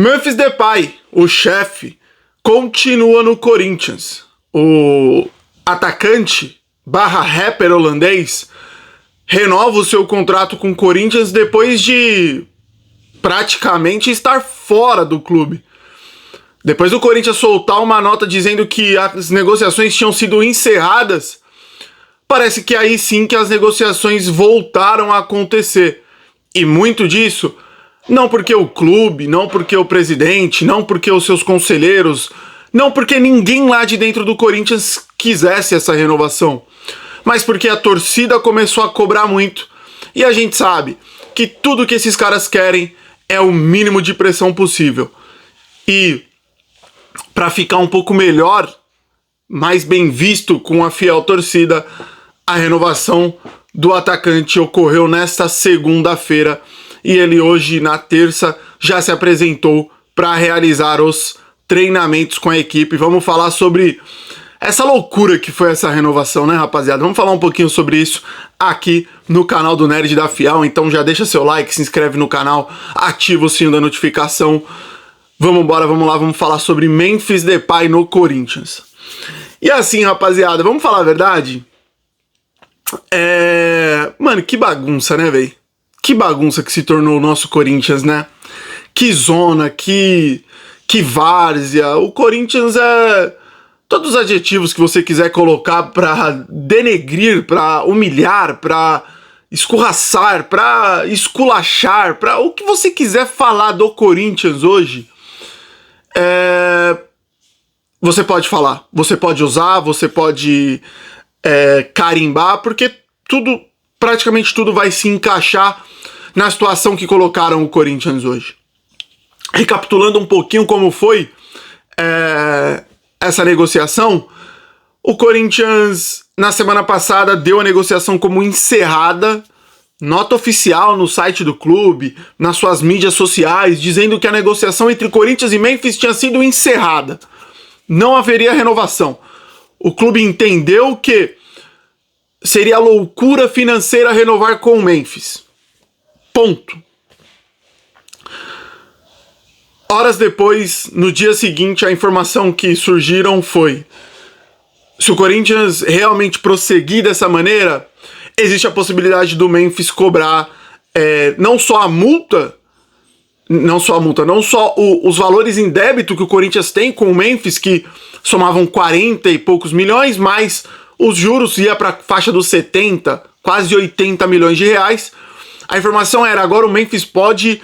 Memphis Depay, o chefe, continua no Corinthians. O atacante barra rapper holandês renova o seu contrato com o Corinthians depois de praticamente estar fora do clube. Depois do Corinthians soltar uma nota dizendo que as negociações tinham sido encerradas, parece que aí sim que as negociações voltaram a acontecer. E muito disso, não porque o clube, não porque o presidente, não porque os seus conselheiros, não porque ninguém lá de dentro do Corinthians quisesse essa renovação, mas porque a torcida começou a cobrar muito. E a gente sabe que tudo que esses caras querem é o mínimo de pressão possível. E para ficar um pouco melhor, mais bem visto com a fiel torcida, a renovação do atacante ocorreu nesta segunda-feira e ele hoje, na terça, já se apresentou para realizar os treinamentos com a equipe. Vamos falar sobre essa loucura que foi essa renovação, né, rapaziada? Vamos falar um pouquinho sobre isso aqui no canal do Nerd da Fiel. Então já deixa seu like, se inscreve no canal, ativa o sininho da notificação. Vamos embora, vamos lá, vamos falar sobre Memphis Depay no Corinthians. E assim, rapaziada, vamos falar a verdade? Mano, que bagunça, né, velho? Que bagunça que se tornou o nosso Corinthians, né? Que zona, que várzea. O Corinthians é todos os adjetivos que você quiser colocar pra denegrir, pra humilhar, pra escorraçar, pra esculachar, pra o que você quiser falar do Corinthians hoje. Você pode falar, você pode usar, você pode carimbar, porque tudo, praticamente tudo vai se encaixar na situação que colocaram o Corinthians hoje. Recapitulando um pouquinho como foi essa negociação, o Corinthians na semana passada deu a negociação como encerrada, nota oficial no site do clube, nas suas mídias sociais, dizendo que a negociação entre Corinthians e Memphis tinha sido encerrada. Não haveria renovação. O clube entendeu que seria loucura financeira renovar com o Memphis. Ponto. Horas depois, no dia seguinte, a informação que surgiram foi: se o Corinthians realmente prosseguir dessa maneira, existe a possibilidade do Memphis cobrar não só os valores em débito que o Corinthians tem com o Memphis, que somavam 40 e poucos milhões, mas os juros ia para a faixa dos 70, quase 80 milhões de reais. A informação era: agora o Memphis pode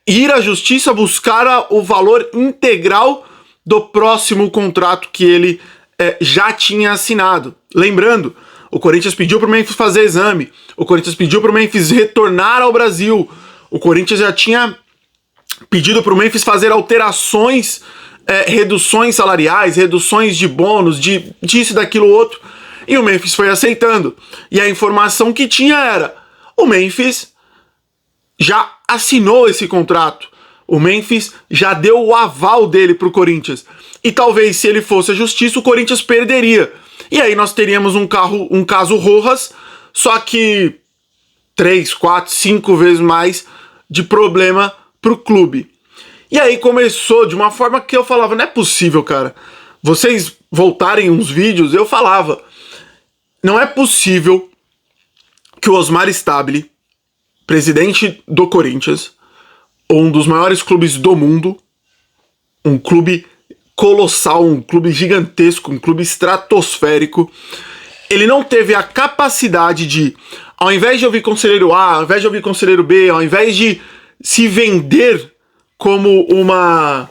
ir à justiça buscar o valor integral do próximo contrato que ele já tinha assinado. Lembrando, o Corinthians pediu para o Memphis fazer exame, o Corinthians pediu para o Memphis retornar ao Brasil, o Corinthians já tinha pedido para o Memphis fazer alterações, reduções salariais, reduções de bônus, disso e daquilo outro, e o Memphis foi aceitando. E a informação que tinha era: o Memphis já assinou esse contrato, o Memphis já deu o aval dele para o Corinthians, e talvez se ele fosse à justiça o Corinthians perderia. E aí nós teríamos um caso Rojas, só que 3, 4, 5 vezes mais de problema pro clube. E aí começou de uma forma que eu falava: não é possível, cara. Vocês voltarem uns vídeos, eu falava: não é possível que o Osmar Stabile, presidente do Corinthians, um dos maiores clubes do mundo, um clube colossal, um clube gigantesco, um clube estratosférico, ele não teve a capacidade de, ao invés de ouvir conselheiro A, ao invés de ouvir conselheiro B, ao invés de se vender como uma...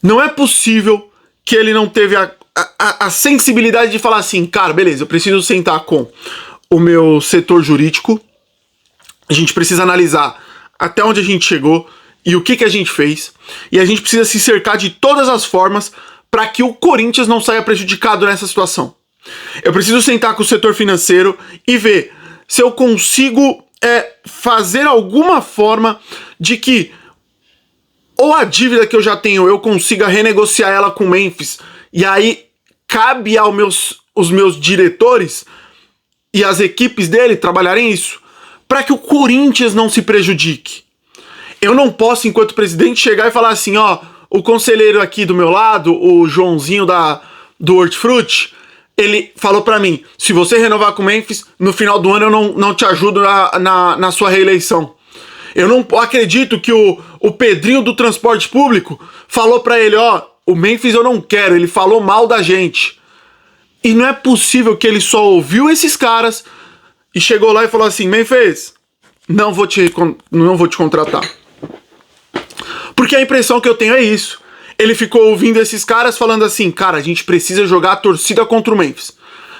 Não é possível que ele não teve a sensibilidade de falar assim: cara, beleza, eu preciso sentar com o meu setor jurídico, a gente precisa analisar até onde a gente chegou e o que a gente fez, e a gente precisa se cercar de todas as formas para que o Corinthians não saia prejudicado nessa situação. Eu preciso sentar com o setor financeiro e ver se eu consigo fazer alguma forma de que ou a dívida que eu já tenho eu consiga renegociar ela com o Memphis, e aí cabe os meus diretores e as equipes dele trabalharem isso, para que o Corinthians não se prejudique. Eu não posso, enquanto presidente, chegar e falar assim, ó, o conselheiro aqui do meu lado, o Joãozinho do Hortifruti, ele falou pra mim, se você renovar com o Memphis, no final do ano eu não te ajudo na sua reeleição. Eu não acredito que o Pedrinho do transporte público falou pra ele, ó, o Memphis eu não quero, ele falou mal da gente. E não é possível que ele só ouviu esses caras e chegou lá e falou assim, Memphis, não vou te contratar. Porque a impressão que eu tenho é isso. Ele ficou ouvindo esses caras falando assim, cara, a gente precisa jogar a torcida contra o Memphis.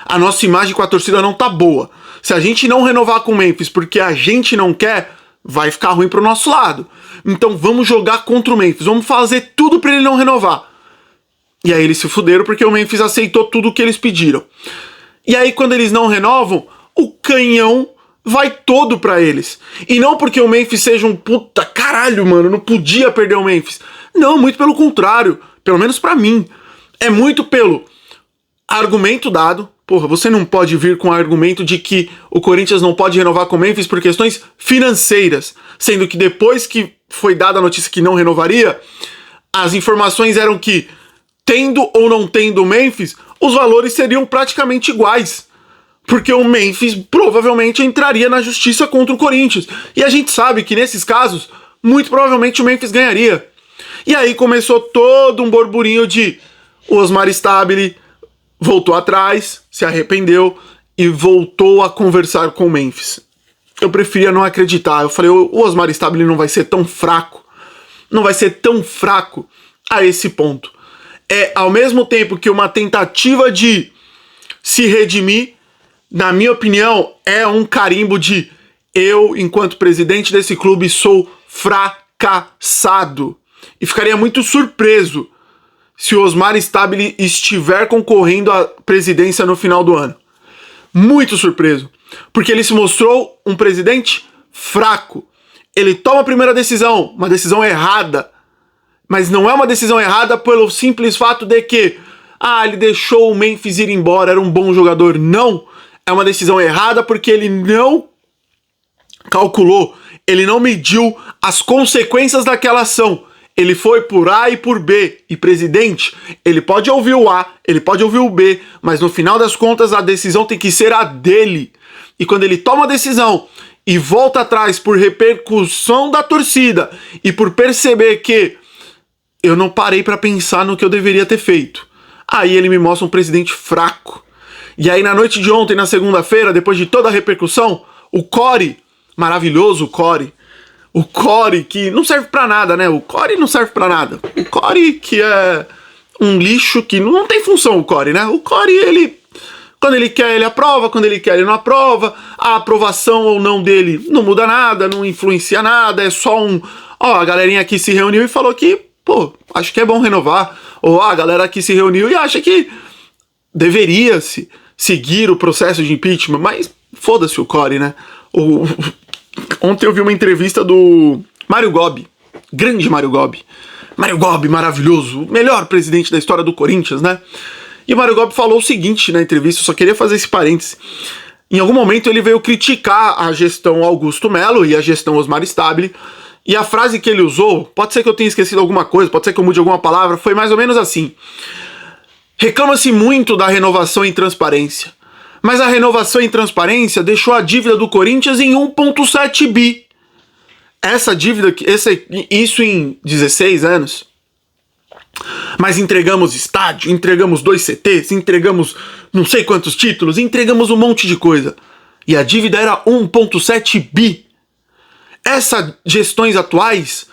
A nossa imagem com a torcida não tá boa. Se a gente não renovar com o Memphis porque a gente não quer, vai ficar ruim pro nosso lado. Então vamos jogar contra o Memphis, vamos fazer tudo pra ele não renovar. E aí eles se fuderam porque o Memphis aceitou tudo o que eles pediram. E aí quando eles não renovam, o canhão vai todo pra eles. E não porque o Memphis seja um puta caralho, mano, não podia perder o Memphis. Não, muito pelo contrário, pelo menos pra mim. É muito pelo argumento dado. Porra, você não pode vir com o argumento de que o Corinthians não pode renovar com o Memphis por questões financeiras, sendo que depois que foi dada a notícia que não renovaria, as informações eram que, tendo ou não tendo o Memphis, os valores seriam praticamente iguais. Porque o Memphis provavelmente entraria na justiça contra o Corinthians. E a gente sabe que nesses casos, muito provavelmente o Memphis ganharia. E aí começou todo um burburinho de o Osmar Stabile voltou atrás, se arrependeu e voltou a conversar com o Memphis. Eu preferia não acreditar. Eu falei, o Osmar Stabile não vai ser tão fraco. Não vai ser tão fraco a esse ponto. É, ao mesmo tempo que uma tentativa de se redimir, na minha opinião, é um carimbo de eu, enquanto presidente desse clube, sou fracassado. E ficaria muito surpreso se o Osmar Stabile estiver concorrendo à presidência no final do ano. Muito surpreso. Porque ele se mostrou um presidente fraco. Ele toma a primeira decisão, uma decisão errada. Mas não é uma decisão errada pelo simples fato de que ele deixou o Memphis ir embora, era um bom jogador. Não. É uma decisão errada porque ele não calculou, ele não mediu as consequências daquela ação. Ele foi por A e por B. E, presidente, ele pode ouvir o A, ele pode ouvir o B, mas no final das contas a decisão tem que ser a dele. E quando ele toma a decisão e volta atrás por repercussão da torcida e por perceber que eu não parei pra pensar no que eu deveria ter feito, aí ele me mostra um presidente fraco. E aí na noite de ontem, na segunda-feira, depois de toda a repercussão, o Core, maravilhoso o Core que não serve pra nada, né? O Core não serve pra nada. O Core que é um lixo que não tem função, o Core, né? O Core, ele, quando ele quer, ele aprova, quando ele quer, ele não aprova. A aprovação ou não dele não muda nada, não influencia nada, é só a galerinha aqui se reuniu e falou que, acho que é bom renovar. Ou a galera aqui se reuniu e acha que deveria-se seguir o processo de impeachment, mas foda-se o Core, né? Ontem eu vi uma entrevista do Mário Gobi, grande Mário Gobi. Mário Gobi, maravilhoso, o melhor presidente da história do Corinthians, né? E o Mário Gobi falou o seguinte na entrevista, eu só queria fazer esse parêntese. Em algum momento ele veio criticar a gestão Augusto Melo e a gestão Osmar Stabile, e a frase que ele usou, pode ser que eu tenha esquecido alguma coisa, pode ser que eu mude alguma palavra, foi mais ou menos assim: reclama-se muito da renovação em transparência, mas a renovação em transparência deixou a dívida do Corinthians em 1,7 bi. Essa dívida, isso em 16 anos. Mas entregamos estádio, entregamos 2 CTs, entregamos não sei quantos títulos, entregamos um monte de coisa. E a dívida era 1,7 bi. Essas gestões atuais,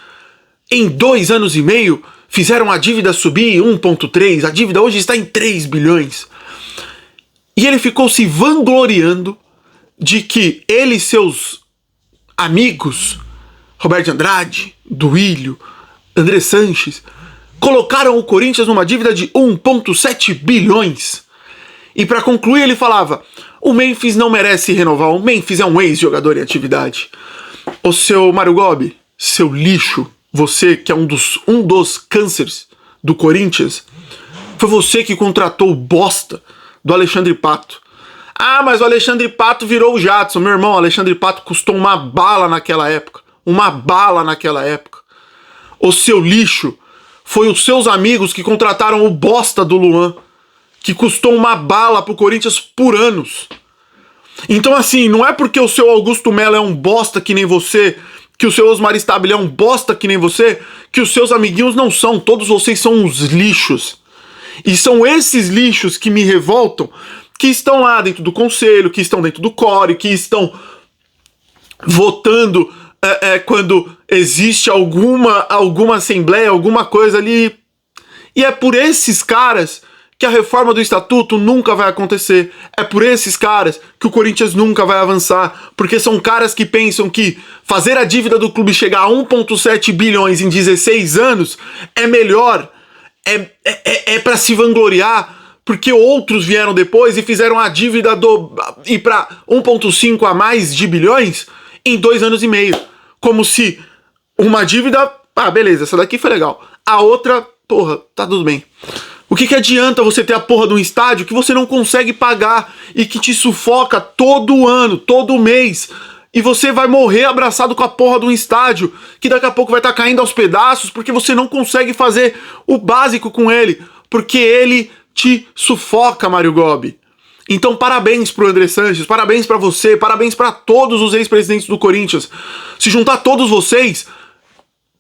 em 2 anos e meio, fizeram a dívida subir 1,3. A dívida hoje está em 3 bilhões. E ele ficou se vangloriando de que ele e seus amigos, Roberto Andrade, Duílio, André Sanches, colocaram o Corinthians numa dívida de 1,7 bilhões. E para concluir ele falava: o Memphis não merece renovar, o Memphis é um ex-jogador em atividade. O seu Mário Gobi, seu lixo, você que é um dos cânceres do Corinthians, foi você que contratou o bosta do Alexandre Pato. Mas o Alexandre Pato virou o Jadson. Meu irmão, o Alexandre Pato custou uma bala naquela época. uma bala naquela época. O seu lixo foi os seus amigos que contrataram o bosta do Luan, que custou uma bala pro Corinthians por anos. Então assim, não é porque o seu Augusto Melo é um bosta que nem você, que o seu Osmar Stabile é um bosta que nem você, que os seus amiguinhos não são. Todos vocês são uns lixos. E são esses lixos que me revoltam, que estão lá dentro do conselho, que estão dentro do core, que estão votando quando existe alguma assembleia, alguma coisa ali. E é por esses caras que a reforma do estatuto nunca vai acontecer. É por esses caras que o Corinthians nunca vai avançar, porque são caras que pensam que fazer a dívida do clube chegar a 1,7 bilhões em 16 anos é melhor, é para se vangloriar, porque outros vieram depois e fizeram a dívida ir para 1,5 a mais de bilhões em 2 anos e meio. Como se uma dívida, beleza, essa daqui foi legal. A outra, porra, tá tudo bem. O que adianta você ter a porra de um estádio que você não consegue pagar e que te sufoca todo ano, todo mês, e você vai morrer abraçado com a porra de um estádio que daqui a pouco vai estar caindo aos pedaços porque você não consegue fazer o básico com ele, porque ele te sufoca, Mário Gobi. Então parabéns pro André Sanches, parabéns pra você, parabéns pra todos os ex-presidentes do Corinthians. Se juntar todos vocês,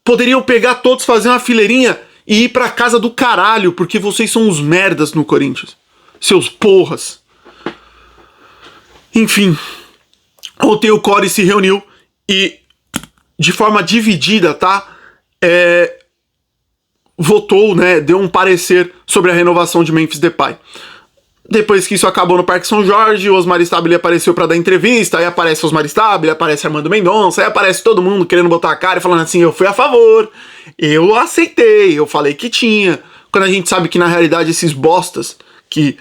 poderiam pegar todos, fazer uma fileirinha e ir pra casa do caralho, porque vocês são uns merdas no Corinthians. Seus porras. Enfim, ontem o core se reuniu e, de forma dividida, tá? Votou, né? Deu um parecer sobre a renovação de Memphis Depay. Depois que isso acabou no Parque São Jorge, o Osmar Stabile apareceu pra dar entrevista, aí aparece o Osmar Stabile, aparece Armando Mendonça, aí aparece todo mundo querendo botar a cara e falando assim, eu fui a favor, eu aceitei, eu falei que tinha. Quando a gente sabe que na realidade esses bostas que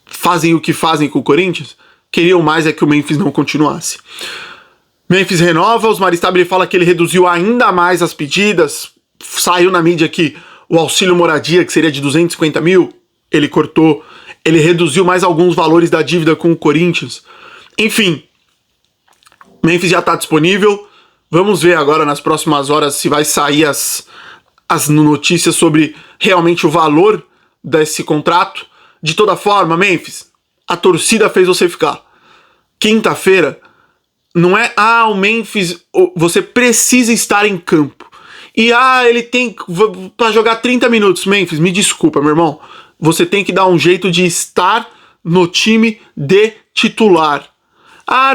fazem o que fazem com o Corinthians, queriam mais que o Memphis não continuasse. Memphis renova, o Osmar Stabile fala que ele reduziu ainda mais as pedidas, saiu na mídia que o auxílio moradia, que seria de 250 mil, ele cortou, ele reduziu mais alguns valores da dívida com o Corinthians. Enfim, Memphis já está disponível. Vamos ver agora nas próximas horas se vai sair as notícias sobre realmente o valor desse contrato. De toda forma, Memphis, a torcida fez você ficar. Quinta-feira, não é, o Memphis, você precisa estar em campo. E ele tem para jogar 30 minutos. Memphis, me desculpa, meu irmão. Você tem que dar um jeito de estar no time de titular.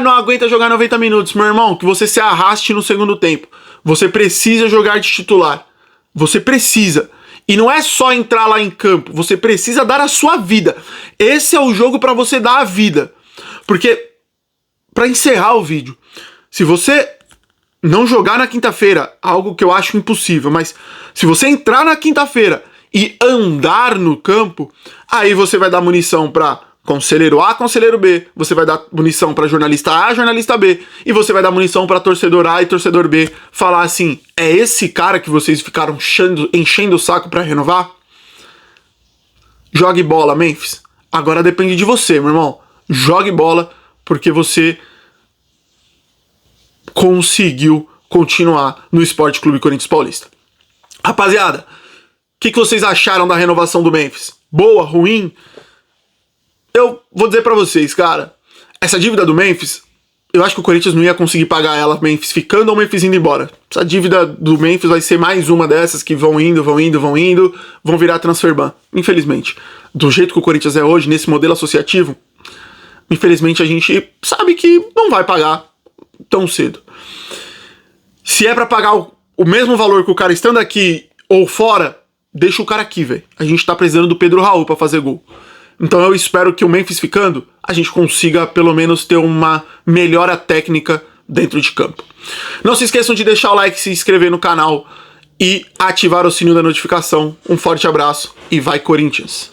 Não aguenta jogar 90 minutos, meu irmão, que você se arraste no segundo tempo. Você precisa jogar de titular. Você precisa. E não é só entrar lá em campo, você precisa dar a sua vida. Esse é o jogo para você dar a vida. Porque, para encerrar o vídeo, se você não jogar na quinta-feira, algo que eu acho impossível, mas se você entrar na quinta-feira e andar no campo, aí você vai dar munição para conselheiro A, conselheiro B, você vai dar munição para jornalista A, jornalista B, e você vai dar munição para torcedor A e torcedor B falar assim, é esse cara que vocês ficaram enchendo o saco para renovar? Jogue bola, Memphis. Agora depende de você, meu irmão. Jogue bola, porque você conseguiu continuar no Esporte Clube Corinthians Paulista. Rapaziada, o que vocês acharam da renovação do Memphis? Boa? Ruim? Eu vou dizer pra vocês, cara, essa dívida do Memphis, eu acho que o Corinthians não ia conseguir pagar ela, Memphis ficando ou Memphis indo embora. Essa dívida do Memphis vai ser mais uma dessas que vão indo, vão virar transferban. Infelizmente. Do jeito que o Corinthians é hoje, nesse modelo associativo, infelizmente a gente sabe que não vai pagar tão cedo. Se é pra pagar o mesmo valor que o cara estando aqui ou fora, deixa o cara aqui, velho. A gente tá precisando do Pedro Raul pra fazer gol. Então eu espero que o Memphis ficando, a gente consiga pelo menos ter uma melhora técnica dentro de campo. Não se esqueçam de deixar o like, se inscrever no canal e ativar o sininho da notificação. Um forte abraço e vai Corinthians!